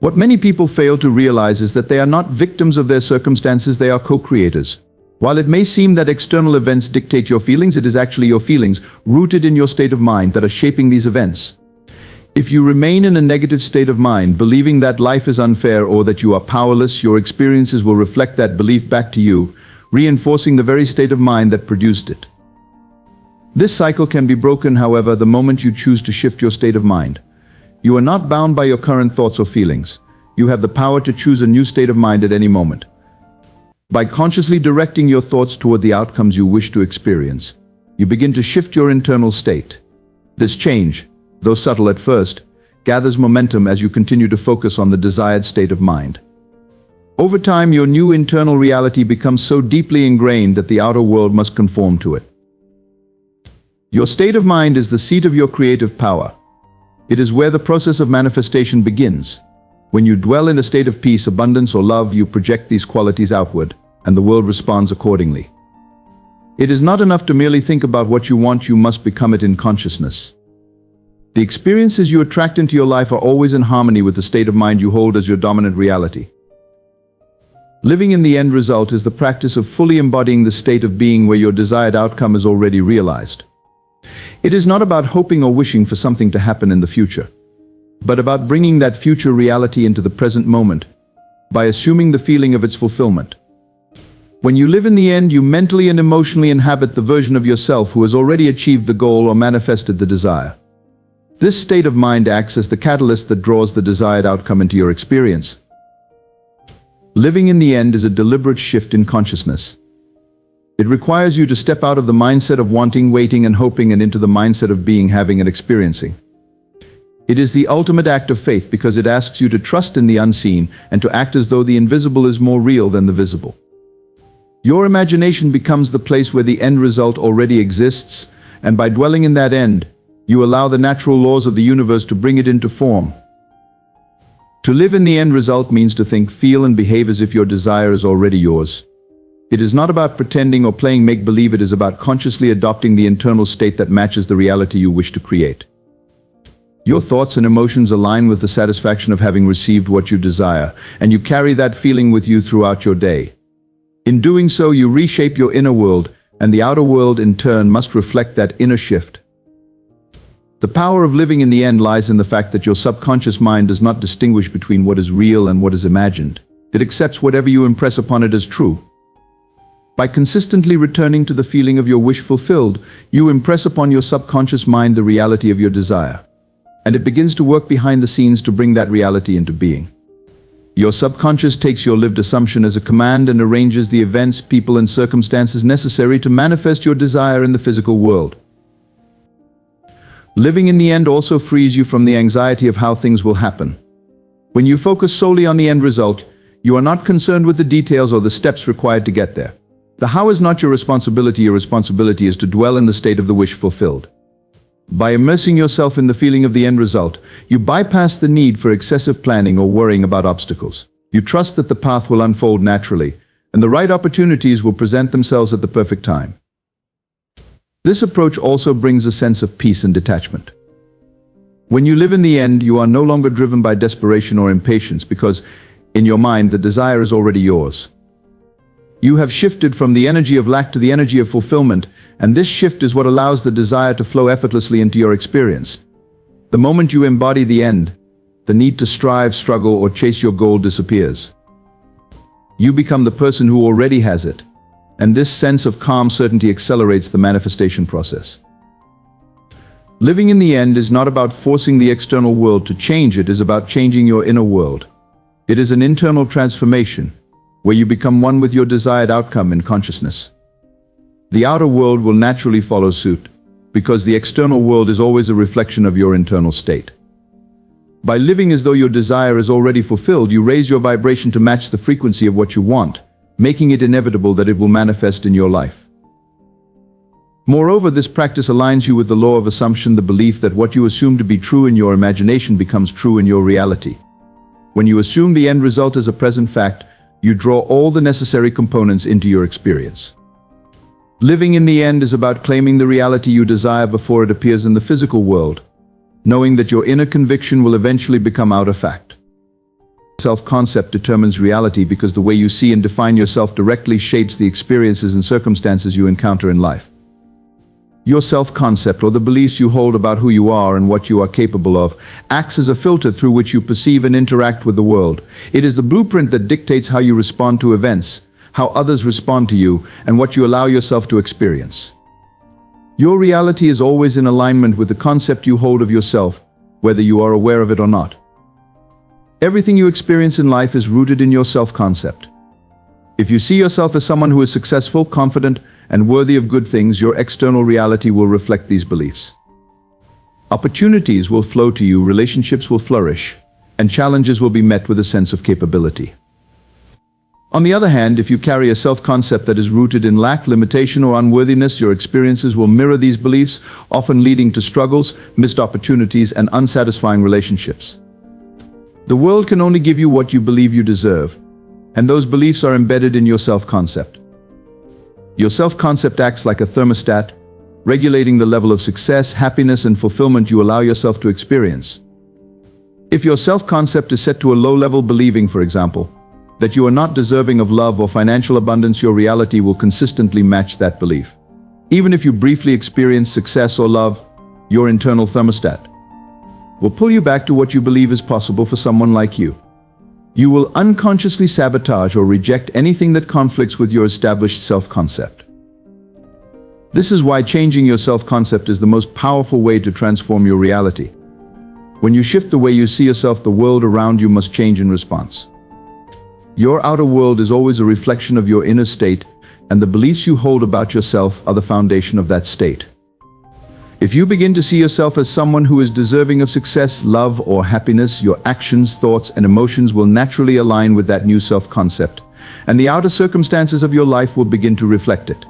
What many people fail to realize is that they are not victims of their circumstances, they are co-creators. While it may seem that external events dictate your feelings, it is actually your feelings, rooted in your state of mind, that are shaping these events. If you remain in a negative state of mind, believing that life is unfair or that you are powerless, your experiences will reflect that belief back to you, reinforcing the very state of mind that produced it. This cycle can be broken, however, the moment you choose to shift your state of mind. You are not bound by your current thoughts or feelings. You have the power to choose a new state of mind at any moment. By consciously directing your thoughts toward the outcomes you wish to experience, you begin to shift your internal state. This change, though subtle at first, gathers momentum as you continue to focus on the desired state of mind. Over time, your new internal reality becomes so deeply ingrained that the outer world must conform to it. Your state of mind is the seat of your creative power. It is where the process of manifestation begins. When you dwell in a state of peace, abundance, or love, you project these qualities outward, and the world responds accordingly. It is not enough to merely think about what you want, you must become it in consciousness. The experiences you attract into your life are always in harmony with the state of mind you hold as your dominant reality. Living in the end result is the practice of fully embodying the state of being where your desired outcome is already realized. It is not about hoping or wishing for something to happen in the future, but about bringing that future reality into the present moment by assuming the feeling of its fulfillment. When you live in the end, you mentally and emotionally inhabit the version of yourself who has already achieved the goal or manifested the desire. This state of mind acts as the catalyst that draws the desired outcome into your experience. Living in the end is a deliberate shift in consciousness. It requires you to step out of the mindset of wanting, waiting, and hoping and into the mindset of being, having, and experiencing. It is the ultimate act of faith because it asks you to trust in the unseen and to act as though the invisible is more real than the visible. Your imagination becomes the place where the end result already exists, and by dwelling in that end, you allow the natural laws of the universe to bring it into form. To live in the end result means to think, feel, and behave as if your desire is already yours. It is not about pretending or playing make-believe, it is about consciously adopting the internal state that matches the reality you wish to create. Your thoughts and emotions align with the satisfaction of having received what you desire, and you carry that feeling with you throughout your day. In doing so, you reshape your inner world, and the outer world in turn must reflect that inner shift. The power of living in the end lies in the fact that your subconscious mind does not distinguish between what is real and what is imagined. It accepts whatever you impress upon it as true. By consistently returning to the feeling of your wish fulfilled, you impress upon your subconscious mind the reality of your desire, and it begins to work behind the scenes to bring that reality into being. Your subconscious takes your lived assumption as a command and arranges the events, people, and circumstances necessary to manifest your desire in the physical world. Living in the end also frees you from the anxiety of how things will happen. When you focus solely on the end result, you are not concerned with the details or the steps required to get there. The how is not your responsibility is to dwell in the state of the wish fulfilled. By immersing yourself in the feeling of the end result, you bypass the need for excessive planning or worrying about obstacles. You trust that the path will unfold naturally, and the right opportunities will present themselves at the perfect time. This approach also brings a sense of peace and detachment. When you live in the end, you are no longer driven by desperation or impatience because, in your mind, the desire is already yours. You have shifted from the energy of lack to the energy of fulfillment, and this shift is what allows the desire to flow effortlessly into your experience. The moment you embody the end, the need to strive, struggle, or chase your goal disappears. You become the person who already has it, and this sense of calm certainty accelerates the manifestation process. Living in the end is not about forcing the external world to change, it is about changing your inner world. It is an internal transformation, where you become one with your desired outcome in consciousness. The outer world will naturally follow suit, because the external world is always a reflection of your internal state. By living as though your desire is already fulfilled, you raise your vibration to match the frequency of what you want, making it inevitable that it will manifest in your life. Moreover, this practice aligns you with the law of assumption, the belief that what you assume to be true in your imagination becomes true in your reality. When you assume the end result as a present fact, you draw all the necessary components into your experience. Living in the end is about claiming the reality you desire before it appears in the physical world, knowing that your inner conviction will eventually become outer fact. self-concept determines reality because the way you see and define yourself directly shapes the experiences and circumstances you encounter in life. Your self-concept, or the beliefs you hold about who you are and what you are capable of, acts as a filter through which you perceive and interact with the world. It is the blueprint that dictates how you respond to events, how others respond to you, and what you allow yourself to experience. Your reality is always in alignment with the concept you hold of yourself, whether you are aware of it or not. Everything you experience in life is rooted in your self-concept. If you see yourself as someone who is successful, confident, and worthy of good things, your external reality will reflect these beliefs. Opportunities will flow to you, relationships will flourish, and challenges will be met with a sense of capability. On the other hand, if you carry a self-concept that is rooted in lack, limitation, or unworthiness, your experiences will mirror these beliefs, often leading to struggles, missed opportunities, and unsatisfying relationships. The world can only give you what you believe you deserve, and those beliefs are embedded in your self-concept. Your self-concept acts like a thermostat, regulating the level of success, happiness, and fulfillment you allow yourself to experience. If your self-concept is set to a low level, believing, for example, that you are not deserving of love or financial abundance, your reality will consistently match that belief. Even if you briefly experience success or love, your internal thermostat will pull you back to what you believe is possible for someone like you. You will unconsciously sabotage or reject anything that conflicts with your established self-concept. This is why changing your self-concept is the most powerful way to transform your reality. When you shift the way you see yourself, the world around you must change in response. Your outer world is always a reflection of your inner state, and the beliefs you hold about yourself are the foundation of that state. If you begin to see yourself as someone who is deserving of success, love, or happiness, your actions, thoughts, and emotions will naturally align with that new self-concept, and the outer circumstances of your life will begin to reflect it.